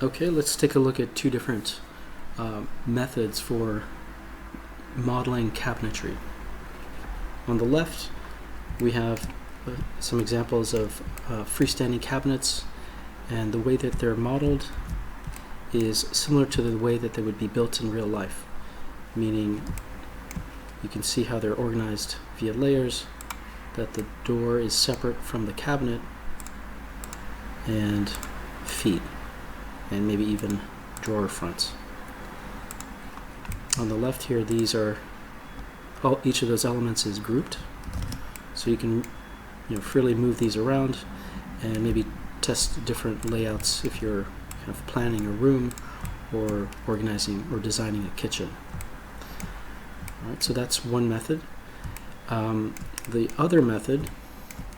Okay, let's take a look at two different methods for modeling cabinetry. On the left, we have some examples of freestanding cabinets, and the way that they're modeled is similar to the way that they would be built in real life, meaning you can see how they're organized via layers, that the door is separate from the cabinet, and feet, and maybe even drawer fronts. On the left here, these are each of those elements is grouped, so you can freely move these around and maybe test different layouts if you're kind of planning a room or organizing or designing a kitchen. All right, so that's one method. The other method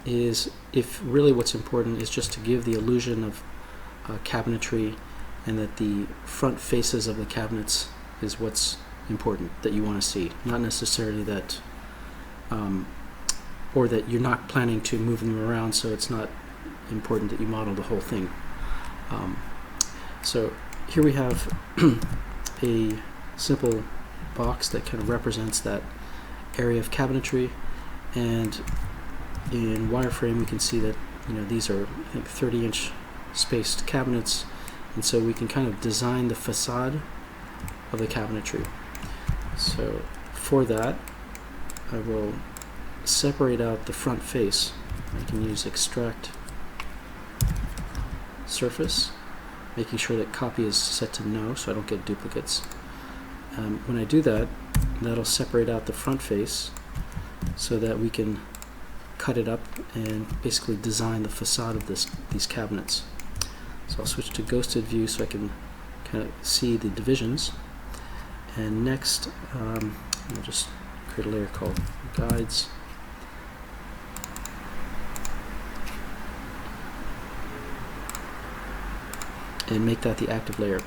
is if really what's important is just to give the illusion of cabinetry, and that the front faces of the cabinets is what's important that you want to see, not necessarily that or that you're not planning to move them around, so it's not important that you model the whole thing. So here we have a simple box that kind of represents that area of cabinetry, and in wireframe we can see that these are, I think, 30-inch spaced cabinets, and so we can kind of design the facade of the cabinetry. So for that, I will separate out the front face. I can use extract surface, making sure that copy is set to no so I don't get duplicates. When I do that, that'll separate out the front face so that we can cut it up and basically design the facade of these cabinets. So I'll switch to ghosted view so I can kind of see the divisions. And next, I'll just create a layer called guides. And make that the active layer.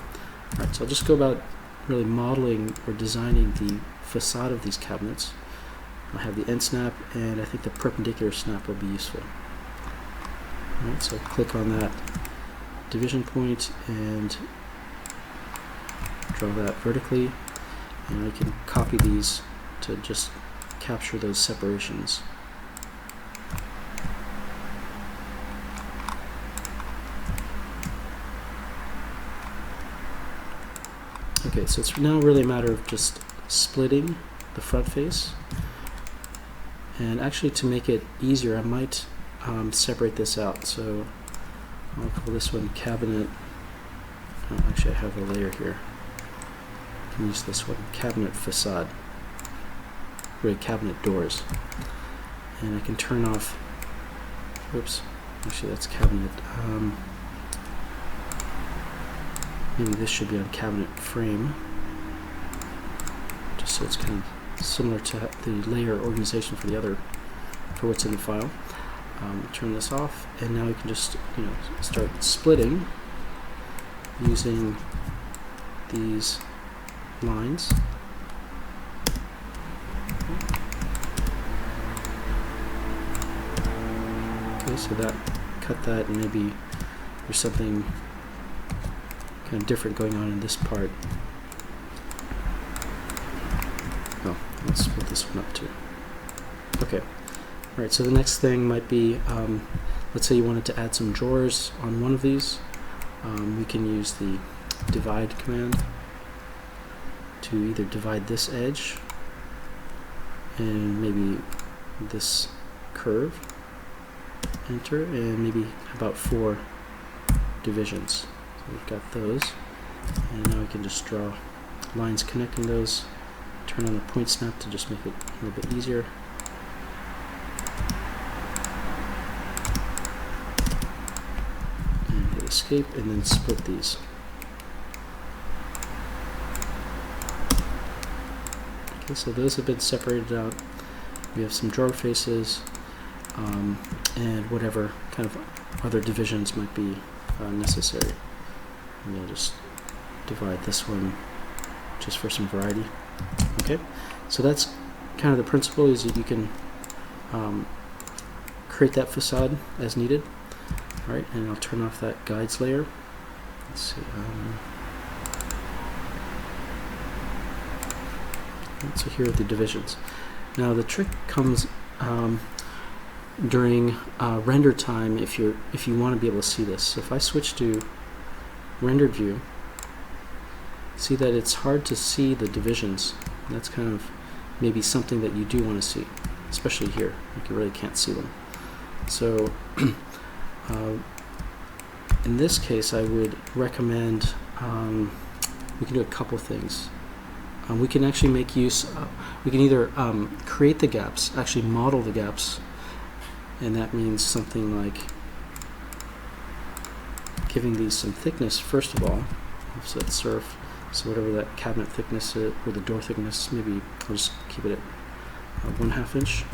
Alright, so I'll just go about really modeling or designing the facade of these cabinets. I have the end snap, and I think the perpendicular snap will be useful. Alright, so click on that division point and draw that vertically, and I can copy these to just capture those separations. Okay, so it's now really a matter of just splitting the front face, and actually to make it easier I might separate this out. So I'll call this one cabinet. Oh, actually I have a layer here. I can use this one, cabinet facade, really cabinet doors, and I can turn off, oops, actually that's cabinet, maybe this should be on cabinet frame, just so it's kind of similar to the layer organization for the other, for what's in the file. Turn this off, and now we can just start splitting using these lines. Okay, so that cut that, and maybe there's something kind of different going on in this part. Oh, let's split this one up too. Okay. Alright, so the next thing might be, let's say you wanted to add some drawers on one of these. We can use the divide command to either divide this edge and maybe this curve. Enter, and maybe about 4 divisions. So we've got those, and now we can just draw lines connecting those. Turn on the point snap to just make it a little bit easier. And hit escape, and then split these. Okay, so those have been separated out. We have some drawer faces, and whatever kind of other divisions might be necessary. And we'll just divide this one just for some variety. Okay, so that's kind of the principle, is that you can create that facade as needed. Alright, and I'll turn off that guides layer, let's see. So here are the divisions. Now the trick comes during render time if you want to be able to see this. So if I switch to rendered view, see that it's hard to see the divisions. That's kind of maybe something that you do want to see, especially here. You really can't see them. So in this case, I would recommend we can do a couple things. We can actually make use, we can either create the gaps, actually model the gaps, and that means something like giving these some thickness first of all, offset surf, so whatever that cabinet thickness is, or the door thickness, maybe I'll just keep it at 1/2 inch.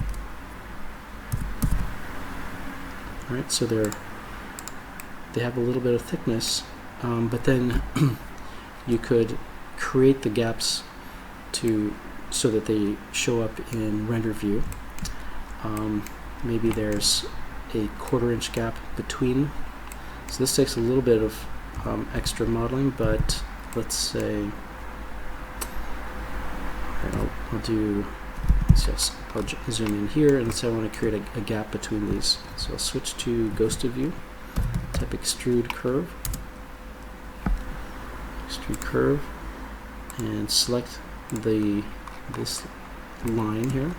Alright, so they have a little bit of thickness, but then you could create the gaps so that they show up in render view. Maybe there's a 1/4 inch gap between. So this takes a little bit of extra modeling, but let's say I'll do. I'll zoom in here, and so I want to create a gap between these. So I'll switch to ghosted view, type extrude curve, and select this line here,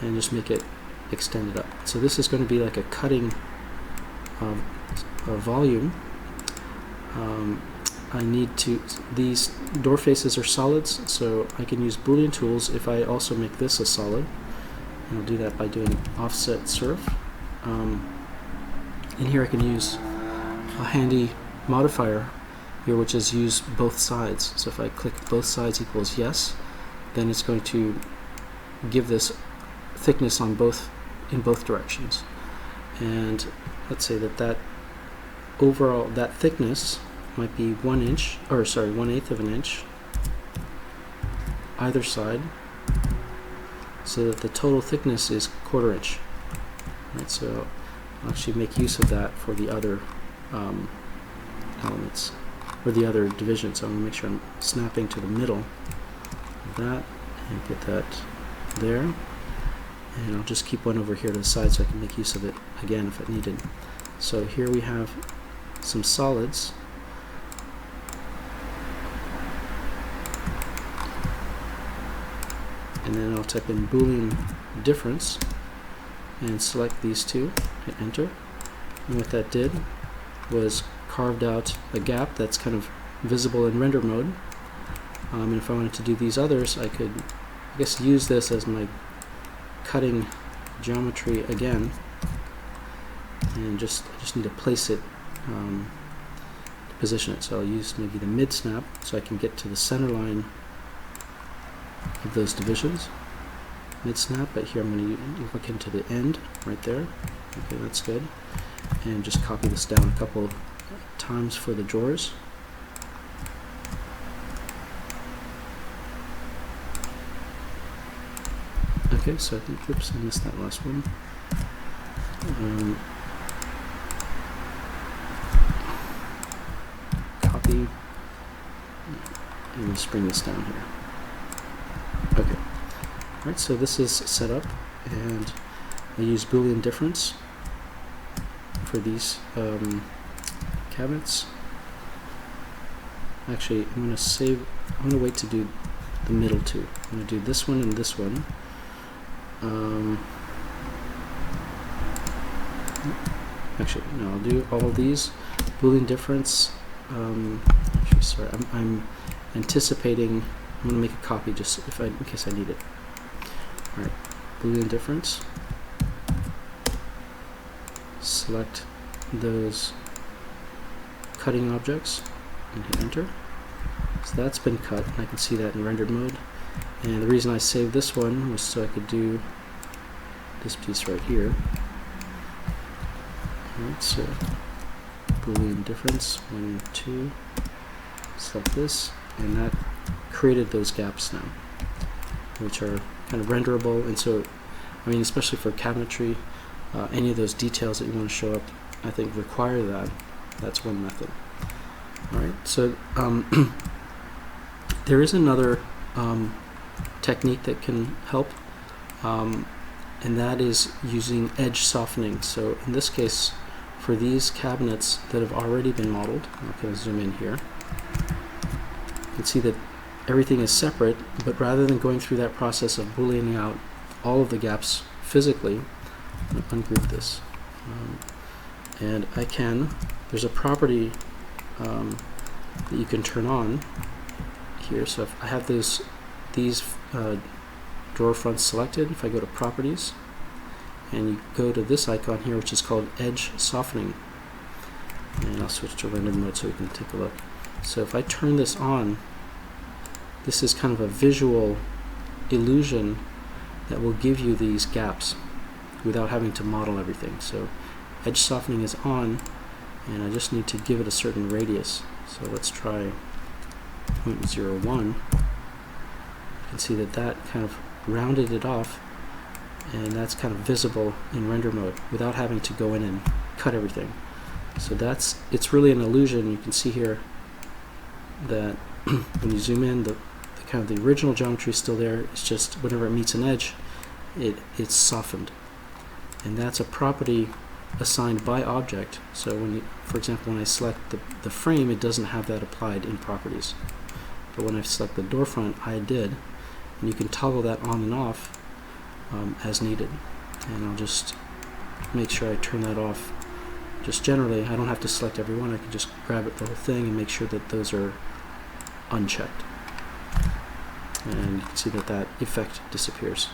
and just make it extended up. So this is going to be like a cutting volume. I need to, these door faces are solids, so I can use Boolean tools if I also make this a solid. And I'll do that by doing offset surf. In here I can use a handy modifier here, which is use both sides. So if I click both sides equals yes, then it's going to give this thickness on in both directions. And let's say that overall that thickness might be 1 inch, or sorry, 1/8 of an inch either side, so that the total thickness is 1/4 inch. Right, so I'll actually make use of that for the other elements, or the other divisions. So I'm going to make sure I'm snapping to the middle of that and put that there. And I'll just keep one over here to the side so I can make use of it again if it needed. So here we have some solids. And then I'll type in Boolean difference and select these two, hit enter. And what that did was carved out a gap that's kind of visible in render mode. And if I wanted to do these others, I could, I guess, use this as my cutting geometry again, and I just need to place it, to position it. So I'll use maybe the mid snap so I can get to the center line of those divisions. Mid snap, but here I'm going to look into the end right there. Okay, that's good. And just copy this down a couple of times for the drawers. Okay, so I think, oops, I missed that last one. Copy, and just bring this down here. Okay, all right, so this is set up, and I use Boolean difference for these cabinets. Actually, I'm going to wait to do the middle two. I'm going to do this one and this one. Actually, no, I'll do all of these. Boolean difference. Actually, sorry, I'm anticipating. I'm going to make a copy just in case I need it. All right, Boolean difference. Select those cutting objects and hit enter. So that's been cut, and I can see that in rendered mode. And the reason I saved this one was so I could do this piece right here. Alright, so Boolean difference 1, 2. Select this, and that created those gaps now, which are kind of renderable. And so, I mean, especially for cabinetry, any of those details that you want to show up, I think require that. That's one method. Alright, so there is another technique that can help, and that is using edge softening. So in this case, for these cabinets that have already been modeled, I'm going to zoom in here, you can see that everything is separate, but rather than going through that process of booleaning out all of the gaps physically, I'm going to ungroup this. And there's a property that you can turn on here. So if I have these drawer fronts selected, if I go to properties and you go to this icon here, which is called edge softening, and I'll switch to render mode so we can take a look. So if I turn this on, this is kind of a visual illusion that will give you these gaps without having to model everything. So edge softening is on, and I just need to give it a certain radius. So let's try 0.01. You can see that kind of rounded it off, and that's kind of visible in render mode without having to go in and cut everything. So it's really an illusion. You can see here that when you zoom in, the kind of the original geometry is still there. It's just whenever it meets an edge, it's softened, and that's a property assigned by object. So for example, when I select the frame, it doesn't have that applied in properties, but when I select the door front, I did, and you can toggle that on and off as needed. And I'll just make sure I turn that off. Just generally, I don't have to select every one. I can just grab the whole thing and make sure that those are unchecked, and you can see that effect disappears.